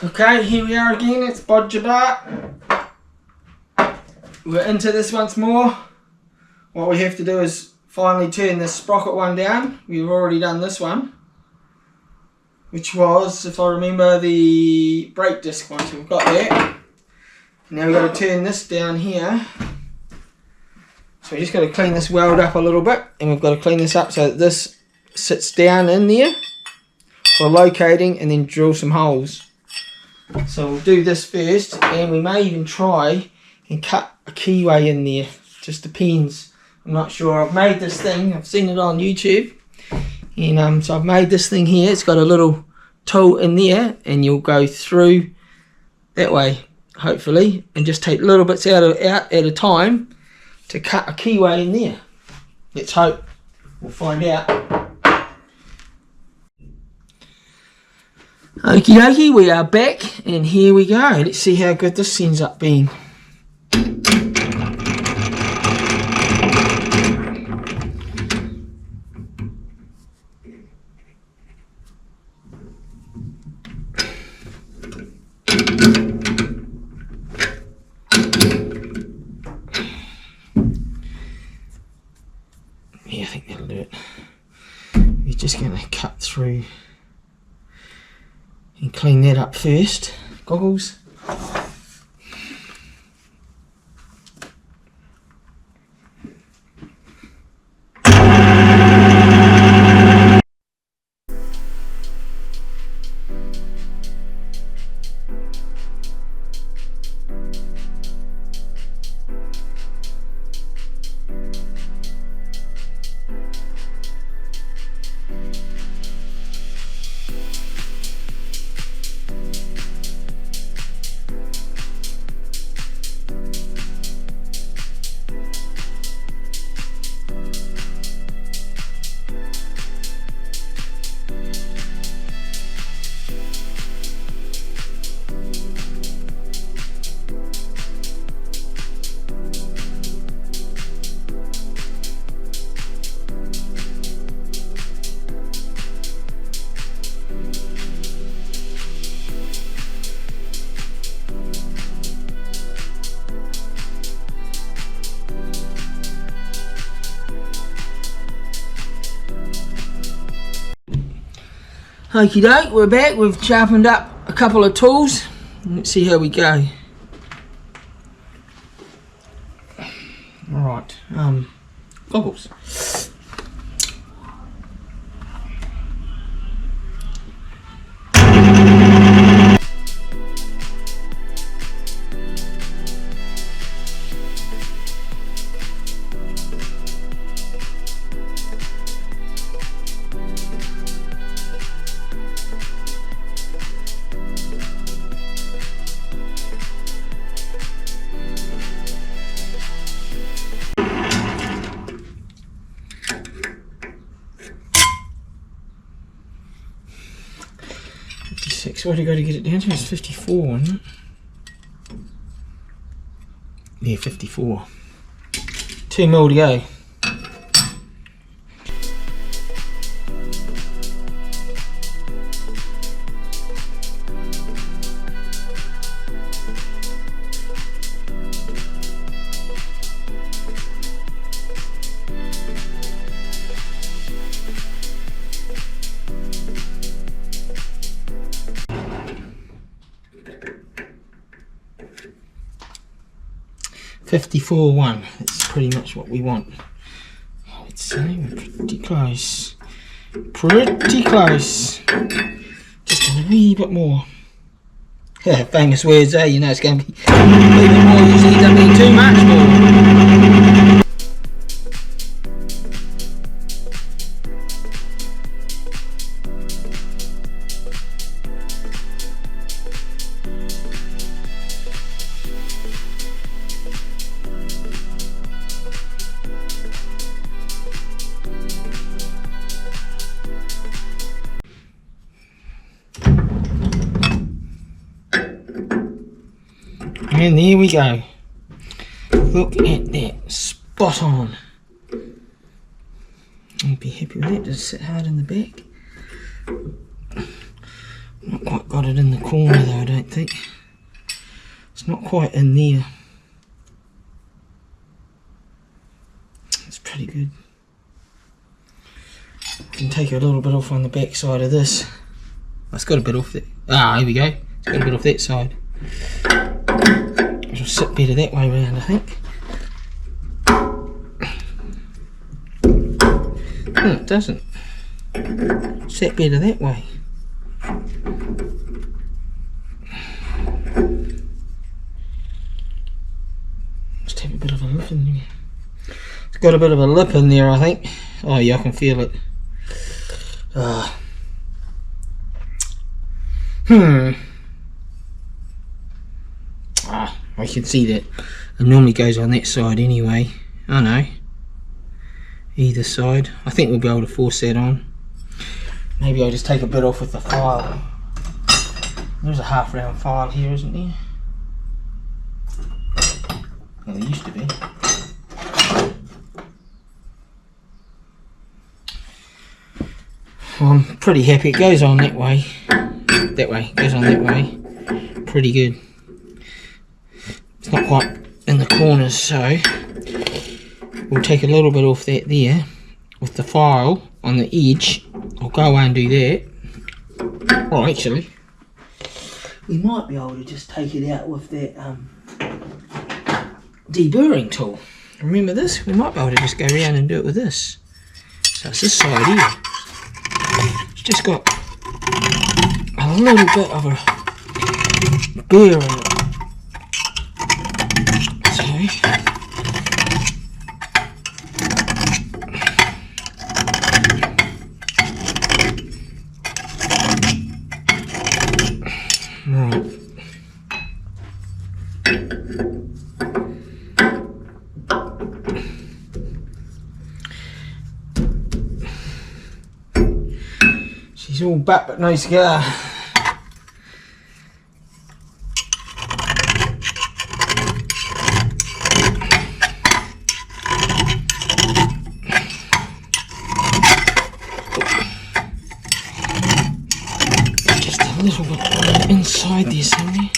Okay, here we are again, it's Bodjabart. We're into this once more. What we have to do is finally turn this sprocket one down. We've already done this one, which was, if I remember, the brake disc one, so we've got that. Now we've got to turn this down here. So we just got to clean this weld up a little bit, and we've got to clean this up so that this sits down in there for locating, and then drill some holes. So we'll do this first, and we may even try and cut a keyway in there. Just depends. I'm not sure. I've made this thing. I've seen it on YouTube, and so I've made this thing here. It's got a little tool in there, and you'll go through that way, hopefully, and just take little bits out at a time to cut a keyway in there. Let's hope. We'll find out. Okie dokie, we are back, and here we go. Let's see how good this ends up being. Yeah, I think that'll do it. We're just going to cut through and clean that up first. Goggles. Okie doke, we're back. We've sharpened up a couple of tools. Let's see how we go. Alright, goggles. What have you got to get it down to? It's 54, isn't it? Yeah, 54. 2 mil to go. .54.1. That's pretty much what we want. I would say we're pretty close. Pretty close. Just a wee bit more. Yeah, famous words, eh? You know it's going to be a wee bit more. Usually ends up being too much more. And there we go. Look at that. Spot on. I'll be happy with that. Does it sit hard in the back? Not quite got it in the corner though, I don't think. It's not quite in there. It's pretty good. I can take a little bit off on the back side of this. It's got a bit off there. Ah, here we go. It's got a bit off that side. It'll sit better that way round, I think. No, it doesn't. Sit better that way. Just have a bit of a lip in there. It's got a bit of a lip in there, I think. Oh yeah, I can feel it. I can see that. It normally goes on that side anyway. I know. Either side. I think we'll be able to force that on. Maybe I'll just take a bit off with the file. There's a half round file here, isn't there? Well, there used to be. Well, I'm pretty happy. It goes on that way. That way. It goes on that way. Pretty good. It's not quite in the corners, so we'll take a little bit off that there with the file on the edge. I'll go away and do that. Oh, actually, we might be able to just take it out with that deburring tool. Remember this? We might be able to just go around and do it with this. So it's this side here. It's just got a little bit of a burr in it. Right. She's all back but no scar. A little bit inside there somewhere.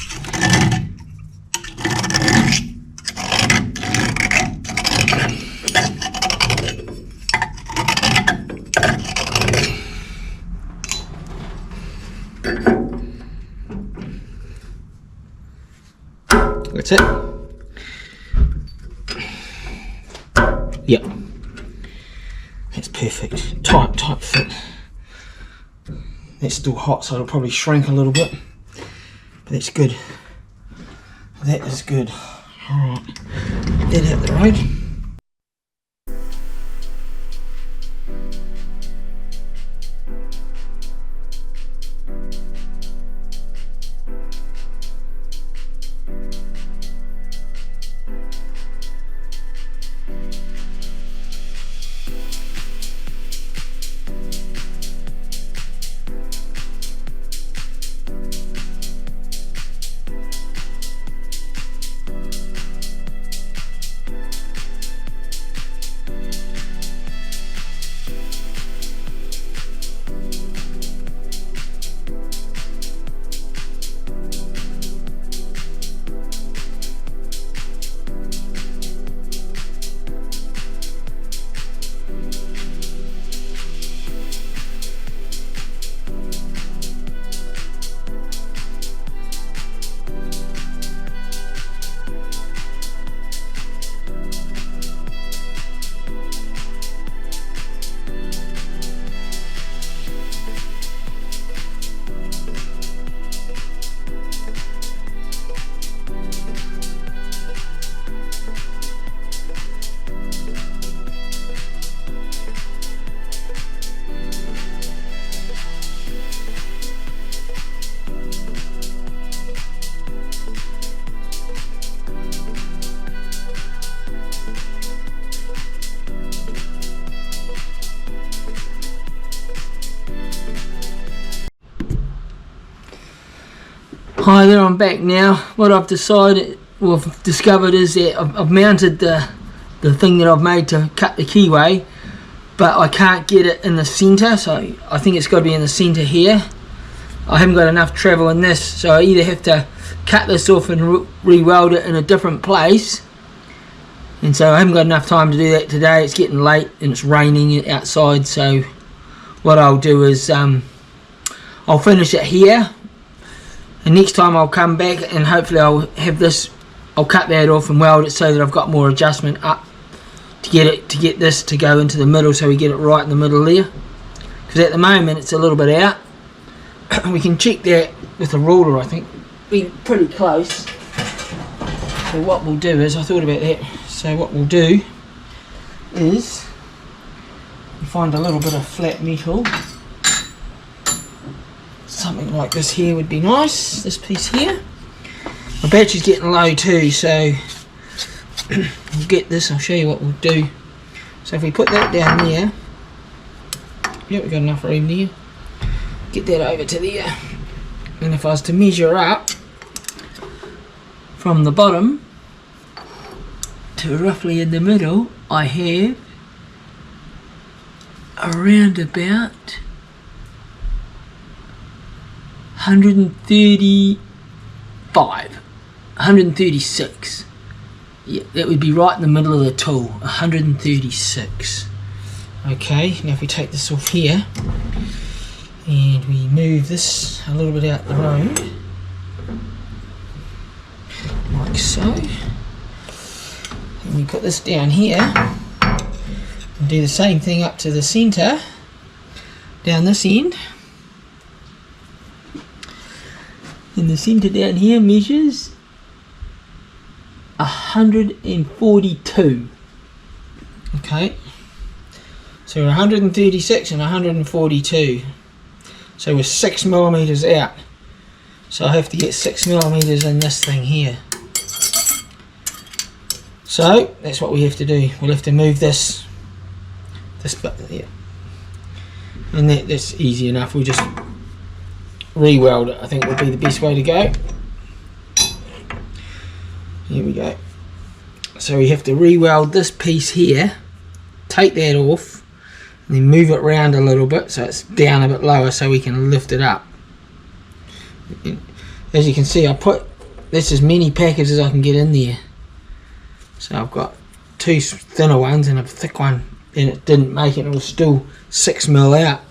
That's it. Yep. That's perfect. Tight fit. It's still hot, so it'll probably shrink a little bit, but that's good. That is good. Alright, get out the road. Hi there, I'm back now. What I've discovered is that I've mounted the thing that I've made to cut the keyway, but I can't get it in the centre, so I think it's got to be in the centre here. I haven't got enough travel in this, so I either have to cut this off and re-weld it in a different place, and so I haven't got enough time to do that today. It's getting late and it's raining outside, so what I'll do is I'll finish it here, and next time I'll come back and hopefully I'll have this, I'll cut that off and weld it so that I've got more adjustment up to get this to go into the middle, so we get it right in the middle there, because at the moment it's a little bit out. We can check that with a ruler, I think. Be pretty close. So what we'll do is, I thought about that, so what we'll do is find a little bit of flat metal. Something like this here would be nice, this piece here. My battery's getting low too, so we'll get this, I'll show you what we'll do. So if we put that down there, yeah, we've got enough room there. Get that over to there, and if I was to measure up from the bottom to roughly in the middle, I have around about 136. Yeah, that would be right in the middle of the tool. 136. Okay, now if we take this off here and we move this a little bit out the road, like so, and we put this down here and do the same thing up to the centre down this end, and the centre down here measures 142. Okay, so we're 136 and 142. So we're 6mm out. So I have to get 6mm in this thing here. So that's what we have to do. We'll have to move this bit there. And that's easy enough. We'll just re-weld it, I think would be the best way to go. Here we go. So we have to re-weld this piece here, take that off, and then move it around a little bit so it's down a bit lower so we can lift it up. As you can see, I put this as many packets as I can get in there. So I've got two thinner ones and a thick one, and it didn't make it. It was still 6mm out.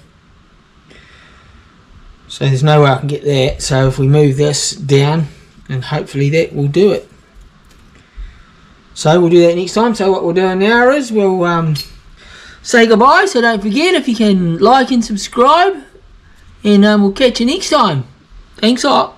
So there's no way I can get that. So if we move this down, and hopefully that will do it. So we'll do that next time. So what we're doing now is we'll say goodbye. So don't forget, if you can like and subscribe, and we'll catch you next time. Thanks a lot.